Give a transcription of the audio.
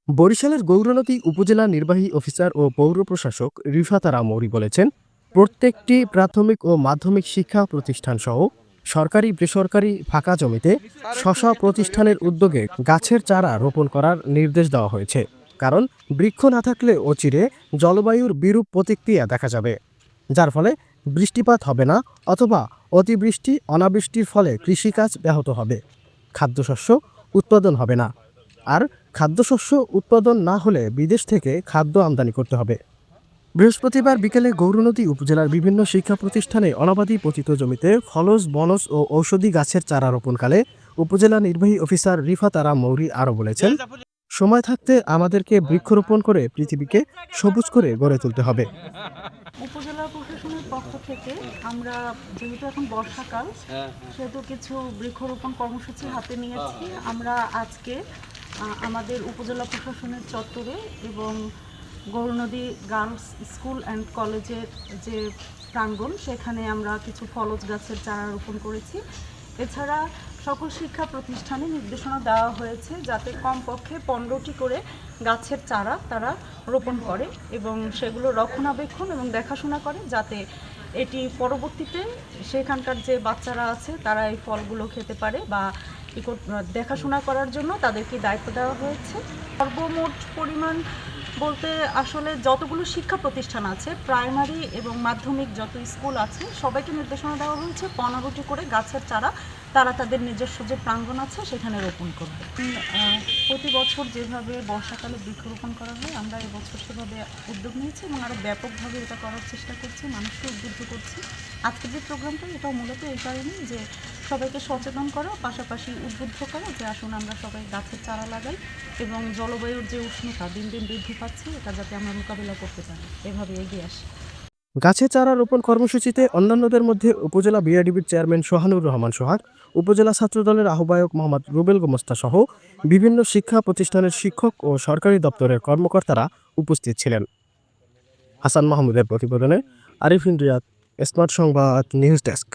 বরিশালের গৌরনদী উপজেলা নির্বাহী অফিসার ও পৌর প্রশাসক রিফাত আরা মৌরি বলেছেন, প্রত্যেকটি প্রাথমিক ও মাধ্যমিক শিক্ষা প্রতিষ্ঠান সহ সরকারি বেসরকারি ফাঁকা জমিতে শশা প্রতিষ্ঠানের উদ্যোগে গাছের চারা রোপণ করার নির্দেশ দেওয়া হয়েছে। কারণ বৃক্ষ না থাকলে অচিরে জলবায়ুর বিরূপ প্রতিক্রিয়া দেখা যাবে, যার ফলে বৃষ্টিপাত হবে না অথবা অতিবৃষ্টি অনাবৃষ্টির ফলে কৃষিকাজ ব্যাহত হবে, খাদ্যশস্য উৎপাদন হবে না। আর খাদ্যশস্য উৎপাদন না হলে বিদেশ থেকে খাদ্য আমদানি করতে হবে। বৃহস্পতিবার বিকেলে গৌরনদী উপজেলার বিভিন্ন শিক্ষা প্রতিষ্ঠানে অনাবাদি পতিত জমিতে ফলজ বনজ ও ঔষধি গাছের চারা রোপণকালে উপজেলা নির্বাহী অফিসার রিফাত আরা মৌরি আরও বলেছেন, সময় থাকতে আমাদেরকে বৃক্ষরোপণ করে পৃথিবীকে সবুজ করে গড়ে তুলতে হবে। উপজেলা প্রশাসনের পক্ষ থেকে আমরা যেহেতু এখন বর্ষাকাল, সেহেতু কিছু বৃক্ষরোপণ কর্মসূচি হাতে নিয়েছি। আমরা আজকে আমাদের উপজেলা প্রশাসনের চত্বরে এবং গৌরনদী গার্লস স্কুল অ্যান্ড কলেজের যে প্রাঙ্গণ, সেখানে আমরা কিছু ফলজ গাছের চারা রোপণ করেছি। এছাড়া সকল শিক্ষা প্রতিষ্ঠানে নির্দেশনা দেওয়া হয়েছে যাতে কমপক্ষে 15টি করে গাছের চারা তারা রোপণ করে এবং সেগুলো রক্ষণাবেক্ষণ এবং দেখাশোনা করে, যাতে এটি পরবর্তীতে সেখানকার যে বাচ্চারা আছে তারা এই ফলগুলো খেতে পারে বা দেখাশোনা করার জন্য তাদেরকে দায়িত্ব দেওয়া হয়েছে। সর্বমোট পরিমাণ বলতে আসলে যতগুলো শিক্ষা প্রতিষ্ঠান আছে, প্রাইমারি এবং মাধ্যমিক যত স্কুল আছে, সবাইকে নির্দেশনা দেওয়া হয়েছে 15টি করে গাছের চারা তারা তাদের নিজস্ব যে প্রাঙ্গণ আছে সেখানে রোপণ করবে। প্রতি বছর যেভাবে বর্ষাকালে বৃক্ষরোপণ করা হয়, আমরা এবছর সেভাবে উদ্যোগ নিয়েছি এবং আরও ব্যাপকভাবে এটা করার চেষ্টা করছি, মানুষকে উদ্বুদ্ধ করছি। আজকের যে প্রোগ্রামটা, এটাও মূলত এই কারণেই যে সবাইকে সচেতন করা, পাশাপাশি উদ্বুদ্ধ করা যে আসুন আমরা সবাই গাছের চারা লাগাই এবং জলবায়ুর যে উষ্ণতা দিন দিন বৃদ্ধি পাচ্ছে, এটা যাতে আমরা মোকাবিলা করতে পারি, এভাবে এগিয়ে আসি। গাছের চারা রোপণ কর্মসূচিতে অন্যান্যদের মধ্যে উপজেলা বিআরডিবির চেয়ারম্যান সোহানুর রহমান সোহাগ, উপজেলা ছাত্রদলের আহ্বায়ক মোহাম্মদ রুবেল গোমস্তা সহ বিভিন্ন শিক্ষা প্রতিষ্ঠানের শিক্ষক ও সরকারি দপ্তরের কর্মকর্তারা উপস্থিত ছিলেন। হাসান মাহমুদের প্রতিবেদনে আরিফিন রিয়াদ, স্মার্ট সংবাদ, নিউজ ডেস্ক।